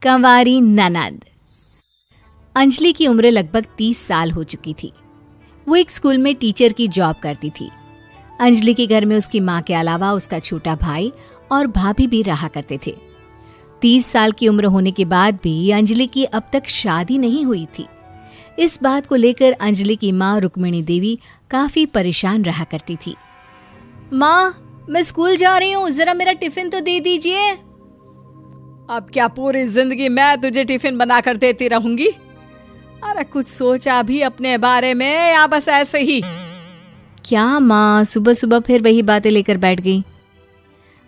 कंवारी ननद। अंजलि की उम्र लगभग 30 साल हो चुकी थी। वो एक स्कूल में टीचर की जॉब करती थी। अंजलि के घर में उसकी माँ के अलावा उसका छोटा भाई और भाभी भी रहा करते थे। 30 साल की उम्र होने के बाद भी अंजलि की अब तक शादी नहीं हुई थी। इस बात को लेकर अंजलि की माँ रुक्मिणी देवी काफी परेशान रहा करती थी। माँ, मैं स्कूल जा रही हूँ, जरा मेरा टिफिन तो दे दीजिए। अब क्या पूरी जिंदगी मैं तुझे टिफिन बनाकर देती रहूंगी? अरे कुछ सोचा भी अपने बारे में या बस ऐसे ही? क्या माँ, सुबह सुबह फिर वही बातें लेकर बैठ गई।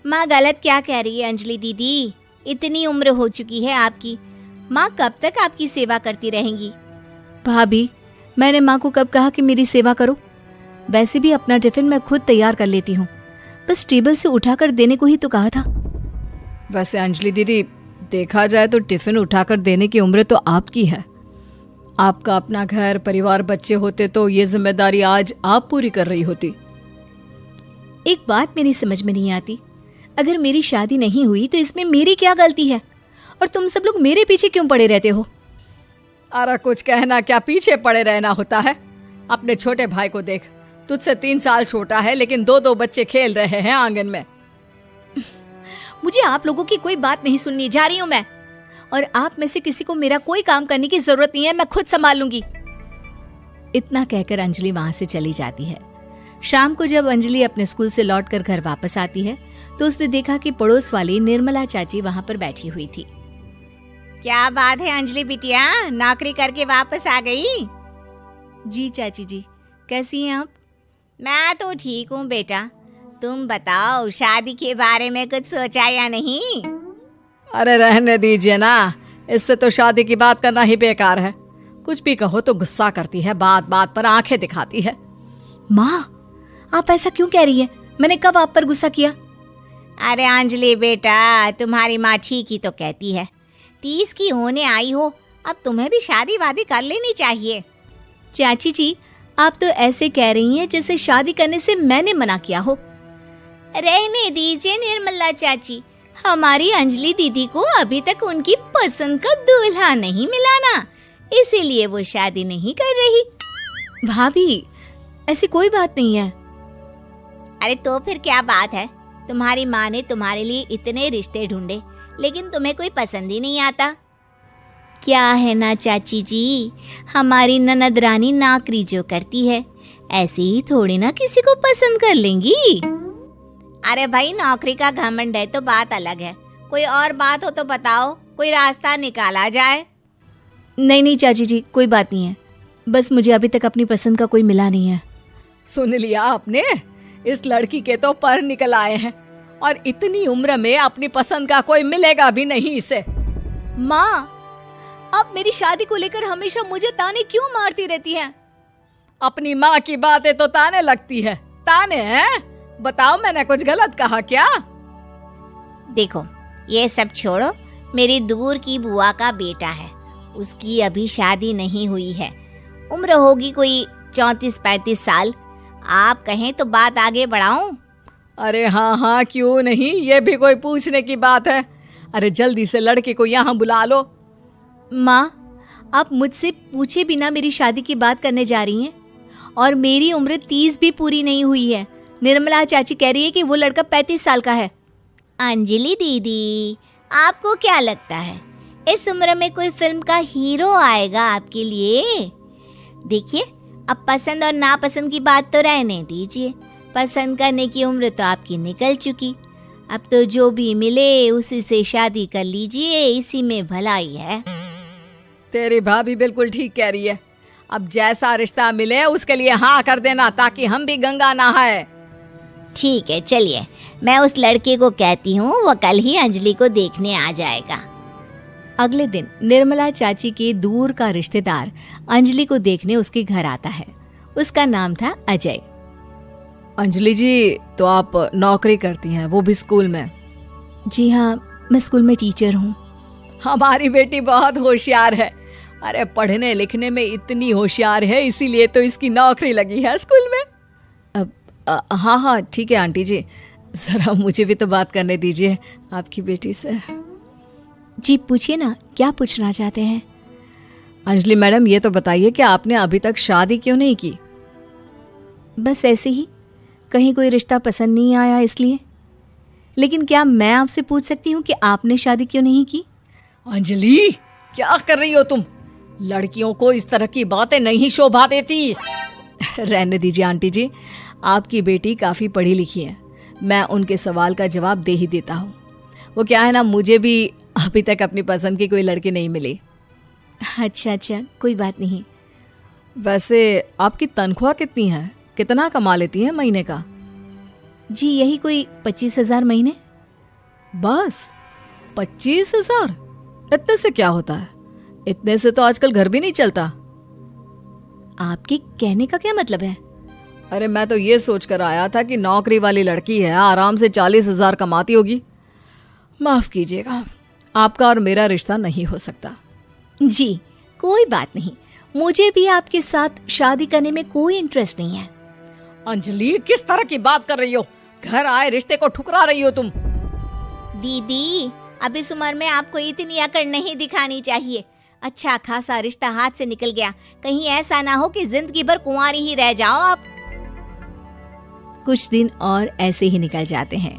माँ गलत क्या कह रही है अंजलि दीदी? इतनी उम्र हो चुकी है आपकी, माँ कब तक आपकी सेवा करती रहेंगी? भाभी, मैंने माँ को कब कहा कि मेरी सेवा करो? वैसे भी अपना टिफिन मैं खुद तैयार कर लेती हूँ, बस टेबल से उठाकर देने को ही तो कहा था। वैसे अंजलि दीदी, देखा जाए तो टिफिन उठाकर देने की उम्र तो आपकी है। आपका अपना घर परिवार बच्चे होते तो ये जिम्मेदारी आज आप पूरी कर रही होती। एक बात मेरी समझ में नहीं आती, अगर मेरी शादी नहीं हुई तो इसमें मेरी क्या गलती है? और तुम सब लोग मेरे पीछे क्यों पड़े रहते हो? अरे कुछ कहना क्या पीछे पड़े रहना होता है? अपने छोटे भाई को देख, तुझसे 3 साल छोटा है लेकिन 2 बच्चे खेल रहे हैं आंगन में। मुझे आप लोगों की कोई बात नहीं सुननी, जा रही हूँ मैं। और आप में से किसी को मेरा कोई काम करने की जरूरत नहीं है, मैं खुद संभाल लूंगी। इतना कहकर अंजलि वहां से चली जाती है। शाम को जब अंजलि अपने स्कूल से लौटकर घर वापस आती है तो उसने देखा कि पड़ोस वाली निर्मला चाची वहां पर बैठी हुई थी। क्या बात है अंजलि बिटिया, नौकरी करके वापस आ गई? जी चाची जी, कैसी हैं आप? मैं तो ठीक हूँ बेटा, तुम बताओ शादी के बारे में कुछ सोचा या नहीं? अरे रहने दीजिए ना, इससे तो शादी की बात करना ही बेकार है। कुछ भी कहो तो गुस्सा करती है, बात बात पर आंखें दिखाती है। माँ, आप ऐसा क्यों कह रही है? मैंने कब आप पर गुस्सा किया? अरे अंजलि बेटा, तुम्हारी माँ ठीक ही तो कहती है। 30 की होने आई हो, अब तुम्हें भी शादी वादी कर लेनी चाहिए। चाची जी, आप तो ऐसे कह रही हैं जैसे शादी करने से मैंने मना किया हो। रहने दीजिए निर्मला चाची, हमारी अंजलि दीदी को अभी तक उनकी पसंद का दूल्हा नहीं मिला ना, इसीलिए वो शादी नहीं कर रही। भाभी, ऐसी कोई बात नहीं है। अरे तो फिर क्या बात है? तुम्हारी माँ ने तुम्हारे लिए इतने रिश्ते ढूंढे लेकिन तुम्हें कोई पसंद ही नहीं आता। क्या है ना चाची जी, हमारी ननद रानी नौकरी जो करती है ऐसे ही थोड़ी ना किसी को पसंद कर लेंगी। अरे भाई, नौकरी का घमंड है तो बात अलग है, कोई और बात हो तो बताओ, कोई रास्ता निकाला जाए। नहीं नहीं चाची जी, कोई बात नहीं है, बस मुझे अभी तक अपनी पसंद का कोई मिला नहीं है। सुन लिया आपने, इस लड़की के तो पर निकल आए हैं और इतनी उम्र में अपनी पसंद का कोई मिलेगा भी नहीं इसे। माँ, आप मेरी शादी को लेकर हमेशा मुझे ताने क्यों मारती रहती हैं? अपनी माँ की बातें तो ताने लगती है। ताने हैं? बताओ, मैंने कुछ गलत कहा क्या? देखो, ये सब छोड़ो, मेरी दूर की बुआ का बेटा है, उसकी अभी शादी नहीं हुई है, उम्र होगी कोई 34-35 साल। आप कहें तो बात आगे बढ़ाऊं? अरे हाँ हाँ, क्यों नहीं, ये भी कोई पूछने की बात है। अरे जल्दी से लड़के को यहाँ बुला लो। माँ, आप मुझसे पूछे बिना मेरी शादी की बात करने जा रही हैं, और मेरी उम्र 30 भी पूरी नहीं हुई है। निर्मला चाची कह रही है कि वो लड़का 35 साल का है। अंजलि दीदी, आपको क्या लगता है इस उम्र में कोई फिल्म का हीरो आएगा आपके लिए? देखिए, अब पसंद और नापसंद की बात तो रहने दीजिए, पसंद करने की उम्र तो आपकी निकल चुकी। अब तो जो भी मिले उसी से शादी कर लीजिए, इसी में भलाई है। तेरी भाभी बिल्कुल ठीक कह रही है। अब जैसा रिश्ता मिले उसके लिए हाँ कर देना, ताकि हम भी गंगा नहाए। ठीक है, चलिए मैं उस लड़के को कहती हूँ, वो कल ही अंजलि को देखने आ जाएगा। अगले दिन निर्मला चाची के दूर का रिश्तेदार अंजलि को देखने उसके घर आता है। उसका नाम था अजय। अंजलि जी, तो आप नौकरी करती हैं, वो भी स्कूल में? जी हाँ, मैं स्कूल में टीचर हूँ। हमारी बेटी बहुत होशियार है। अरे पढ़ने लिखने में इतनी होशियार है, इसीलिए तो इसकी नौकरी लगी है स्कूल में। हाँ हाँ ठीक है आंटी जी, ज़रा मुझे भी तो बात करने दीजिए आपकी बेटी से। जी पूछिए ना, क्या पूछना चाहते हैं? अंजलि मैडम, ये तो बताइए कि आपने अभी तक शादी क्यों नहीं की? बस ऐसे ही, कहीं कोई रिश्ता पसंद नहीं आया इसलिए। लेकिन क्या मैं आपसे पूछ सकती हूँ कि आपने शादी क्यों नहीं की? अंजलि, क्या कर रही हो तुम? लड़कियों को इस तरह की बातें नहीं शोभा देती। रहने दीजिए आंटी जी, आपकी बेटी काफ़ी पढ़ी लिखी है, मैं उनके सवाल का जवाब दे ही देता हूँ। वो क्या है ना, मुझे भी अभी तक अपनी पसंद की कोई लड़की नहीं मिली। अच्छा अच्छा, कोई बात नहीं। वैसे आपकी तनख्वाह कितनी है? कितना कमा लेती है महीने का? जी यही कोई 25,000 महीने। बस 25,000? इतने से क्या होता है? इतने से तो आजकल घर भी नहीं चलता। आपके कहने का क्या मतलब है? अरे मैं तो ये सोच कर आया था कि नौकरी वाली लड़की है, आराम से 40,000 कमाती होगी। माफ कीजिएगा, आपका और मेरा रिश्ता नहीं हो सकता। जी कोई बात नहीं, मुझे भी आपके साथ शादी करने में कोई इंटरेस्ट नहीं है। अंजलि, किस तरह की बात कर रही हो? घर आए रिश्ते को ठुकरा रही हो तुम। दीदी, अब इस उम्र में आपको इतनी अकड़ नहीं दिखानी चाहिए। अच्छा खासा रिश्ता हाथ से निकल गया, कहीं ऐसा ना हो कि जिंदगी भर कुंवारी ही रह जाओ आप। कुछ दिन और ऐसे ही निकल जाते हैं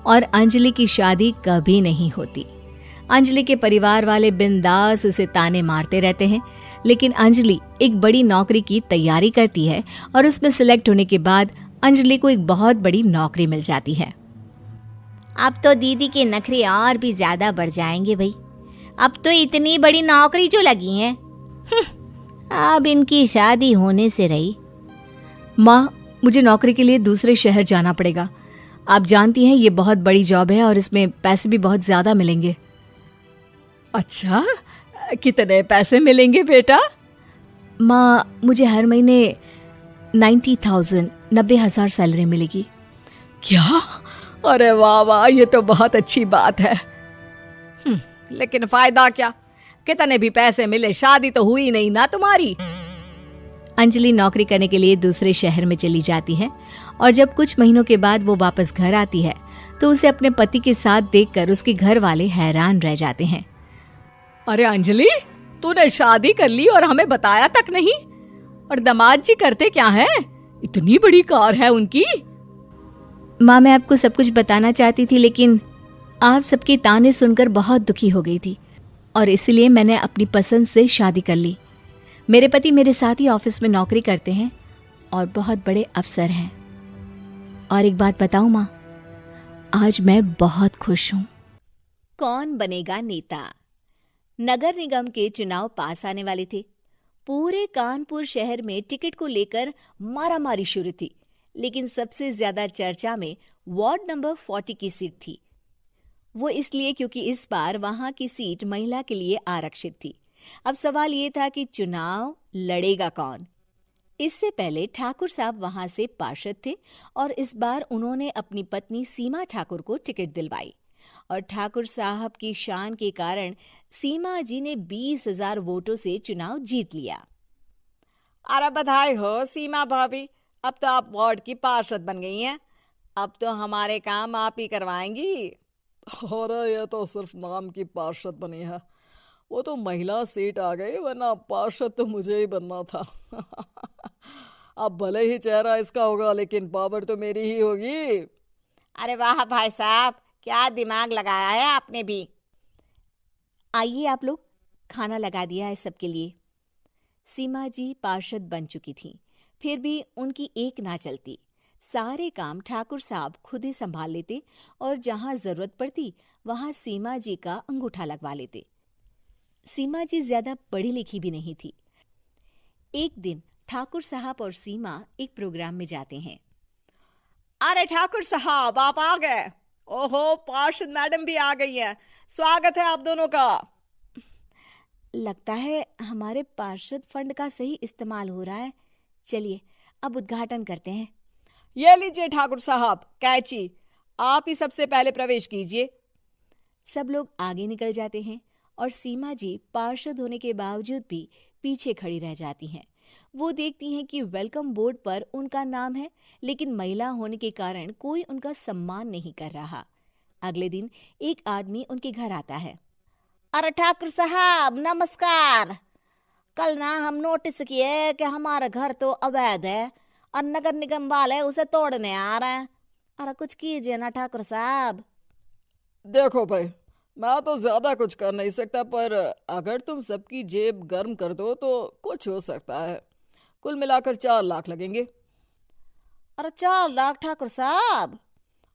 और अंजलि की शादी कभी नहीं होती। अंजलि के परिवार वाले बिंदास उसे ताने मारते रहते हैं, लेकिन अंजलि एक बड़ी नौकरी की तैयारी करती है और उसमें सिलेक्ट होने के बाद अंजलि को एक बहुत बड़ी नौकरी मिल जाती है। अब तो दीदी के नखरे और भी ज्यादा बढ़ जाएंगे भाई, अब तो इतनी बड़ी नौकरी जो लगी है, अब इनकी शादी होने से रही। माँ, मुझे नौकरी के लिए दूसरे शहर जाना पड़ेगा। आप जानती हैं ये बहुत बड़ी जॉब है और इसमें पैसे भी बहुत ज्यादा मिलेंगे। अच्छा, कितने पैसे मिलेंगे बेटा? माँ, मुझे हर महीने 90,000 सैलरी मिलेगी। क्या? अरे वाह वाह, ये तो बहुत अच्छी बात है। लेकिन फायदा क्या? कितने भी पैसे मिले, शादी तो हुई नहीं ना तुम्हारी। अंजलि नौकरी करने के लिए दूसरे शहर में चली जाती है और जब कुछ महीनों के बाद वो वापस घर आती है तो उसे अपने पति के साथ देखकर उसके घर वाले हैरान रह जाते हैं। अरे अंजलि, तूने शादी कर ली और हमें बताया तक नहीं। और दामाद जी करते क्या हैं? इतनी बड़ी कार है उनकी। माँ, मैं आपको सब कुछ बताना चाहती थी, लेकिन आप सबके ताने सुनकर बहुत दुखी हो गई थी और इसलिए मैंने अपनी पसंद से शादी कर ली। मेरे पति मेरे साथ ही ऑफिस में नौकरी करते हैं और बहुत बड़े अफसर हैं। और एक बात बताऊं माँ, आज मैं बहुत खुश हूँ। कौन बनेगा नेता? नगर निगम के चुनाव पास आने वाले थे। पूरे कानपुर शहर में टिकट को लेकर मारामारी शुरू थी, लेकिन सबसे ज्यादा चर्चा में वार्ड नंबर 40 की सीट थी। वो इसलिए क्योंकि इस बार वहां की सीट महिला के लिए आरक्षित थी। अब सवाल ये था कि चुनाव लड़ेगा कौन। इससे पहले ठाकुर साहब वहां से पार्षद थे और इस बार उन्होंने अपनी पत्नी सीमा ठाकुर को टिकट दिलवाई और ठाकुर साहब की शान के कारण सीमा जी ने 20,000 वोटों से चुनाव जीत लिया। अरे बधाई हो सीमा भाभी, अब तो आप वार्ड की पार्षद बन गई हैं। अब तो हमारे काम आप ही करवाएंगी। अरे ये तो सिर्फ नाम की पार्षद बनी है, वो तो महिला सीट आ गई, वरना पार्षद तो मुझे ही बनना था। अब भले ही चेहरा इसका होगा लेकिन पावर तो मेरी ही होगी। अरे वाह भाई साहब, क्या दिमाग लगाया है आपने भी। आइए आप लोग, खाना लगा दिया है सबके लिए। सीमा जी पार्षद बन चुकी थीं, फिर भी उनकी एक ना चलती। सारे काम ठाकुर साहब खुद ही संभाल लेते और जहां जरूरत पड़ती वहां सीमा जी का अंगूठा लगवा लेते। सीमा जी ज्यादा पढ़ी लिखी भी नहीं थी। एक दिन ठाकुर साहब और सीमा एक प्रोग्राम में जाते हैं। अरे ठाकुर साहब, आप आ गए। ओहो, पार्षद मैडम भी आ गई हैं। स्वागत है आप दोनों का। लगता है हमारे पार्षद फंड का सही इस्तेमाल हो रहा है। चलिए अब उद्घाटन करते हैं। ये लीजिए ठाकुर साहब कैची, आप ही सबसे पहले प्रवेश कीजिए। सब लोग आगे निकल जाते हैं और सीमा जी पार्षद होने के बावजूद भी पीछे खड़ी रह जाती हैं। वो देखती हैं कि वेलकम बोर्ड पर उनका नाम है, लेकिन महिला होने के कारण कोई उनका सम्मान नहीं कर रहा। अगले दिन एक आदमी उनके घर आता है। अरे ठाकुर साहब नमस्कार। कल ना हम नोटिस किए कि हमारा घर तो अवैध है और नगर निगम वाले उसे तोड़ने आ रहे हैं। अरे कुछ कीजिए ना ठाकुर साहब। देखो भाई, मैं तो ज्यादा कुछ कर नहीं सकता, पर अगर तुम सबकी जेब गर्म कर दो तो कुछ हो सकता है। कुल मिलाकर 4 लाख लगेंगे। अरे 4 लाख ठाकुर साहब?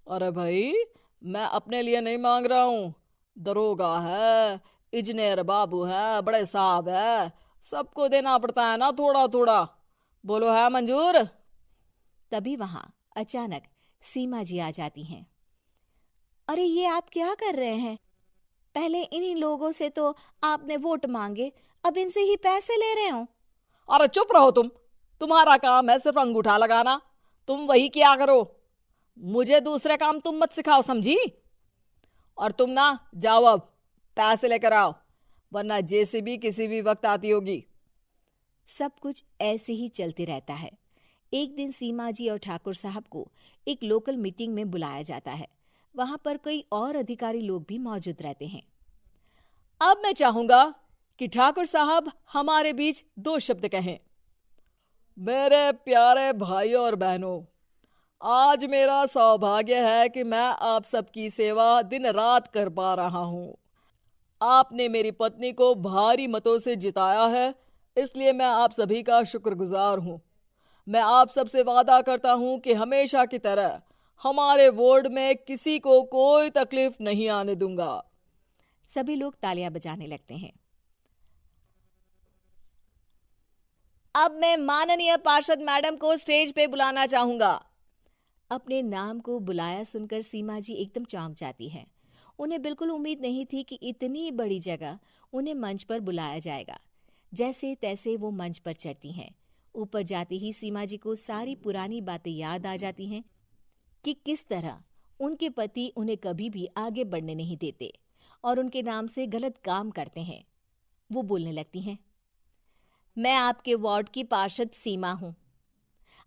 अरे भाई, मैं अपने लिए नहीं मांग रहा हूँ। दरोगा है, इंजीनियर बाबू है, बड़े साहब है, सबको देना पड़ता है ना थोड़ा थोड़ा। बोलो है मंजूर? तभी वहां अचानक सीमा जी आ जाती हैं। अरे ये आप क्या कर रहे हैं? पहले इन्हीं लोगों से तो आपने वोट मांगे, अब इनसे ही पैसे ले रहे हो। अरे चुप रहो तुम। तुम्हारा काम है सिर्फ अंगूठा लगाना, तुम वही किया करो। मुझे दूसरे काम तुम मत सिखाओ, समझी? और तुम ना जाओ, अब पैसे लेकर आओ, वरना जेसीबी किसी भी वक्त आती होगी। सब कुछ ऐसे ही चलते रहता है। एक दिन सीमा जी और ठाकुर साहब को एक लोकल मीटिंग में बुलाया जाता है। वहां पर कई और अधिकारी लोग भी मौजूद रहते हैं। अब मैं चाहूंगा कि ठाकुर साहब हमारे बीच 2 शब्द कहें। मेरे प्यारे भाइयों और बहनों, आज मेरा सौभाग्य है कि मैं आप सबकी सेवा दिन रात कर पा रहा हूं। आपने मेरी पत्नी को भारी मतों से जिताया है, इसलिए मैं आप सभी का शुक्रगुजार हूं। मैं आप सबसे वादा करता हूं कि हमेशा की तरह हमारे वार्ड में किसी को कोई तकलीफ नहीं आने दूंगा। सभी लोग तालियां बजाने लगते हैं। अब मैं माननीय पार्षद मैडम को स्टेज पे बुलाना चाहूंगा। अपने नाम को बुलाया सुनकर सीमा जी एकदम चौंक जाती है। उन्हें बिल्कुल उम्मीद नहीं थी कि इतनी बड़ी जगह उन्हें मंच पर बुलाया जाएगा। जैसे तैसे वो मंच पर चढ़ती हैं। ऊपर जाते ही सीमा जी को सारी पुरानी बातें याद आ जाती हैं कि किस तरह उनके पति उन्हें कभी भी आगे बढ़ने नहीं देते और उनके नाम से गलत काम करते हैं। वो बोलने लगती हैं, मैं आपके वार्ड की पार्षद सीमा हूं।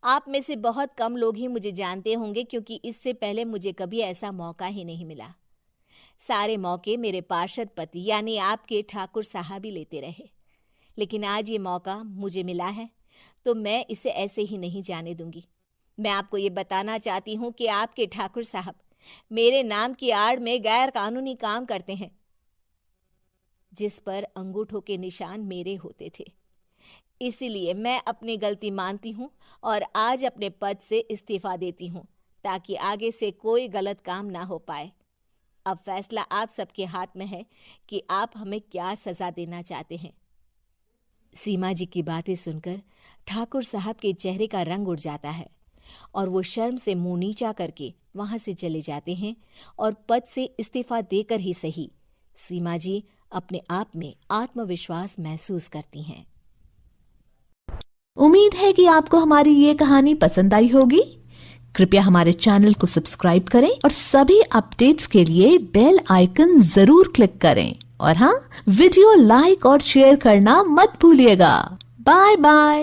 आप में से बहुत कम लोग ही मुझे जानते होंगे, क्योंकि इससे पहले मुझे कभी ऐसा मौका ही नहीं मिला। सारे मौके मेरे पार्षद पति यानी आपके ठाकुर साहब ही लेते रहे, लेकिन आज ये मौका मुझे मिला है तो मैं इसे ऐसे ही नहीं जाने दूंगी। मैं आपको ये बताना चाहती हूँ कि आपके ठाकुर साहब मेरे नाम की आड़ में गैर कानूनी काम करते हैं, जिस पर अंगूठों के निशान मेरे होते थे। इसीलिए मैं अपनी गलती मानती हूँ और आज अपने पद से इस्तीफा देती हूँ, ताकि आगे से कोई गलत काम ना हो पाए। अब फैसला आप सबके हाथ में है कि आप हमें क्या सजा देना चाहते हैं। सीमा जी की बातें सुनकर ठाकुर साहब के चेहरे का रंग उड़ जाता है और वो शर्म से मुंह नीचा करके वहां से चले जाते हैं और पद से इस्तीफा देकर ही सही सीमा जी अपने आप में आत्मविश्वास महसूस करती हैं। उम्मीद है कि आपको हमारी ये कहानी पसंद आई होगी। कृपया हमारे चैनल को सब्सक्राइब करें और सभी अपडेट्स के लिए बेल आइकन जरूर क्लिक करें। और हाँ, वीडियो लाइक और शेयर करना मत भूलिएगा। Bye bye.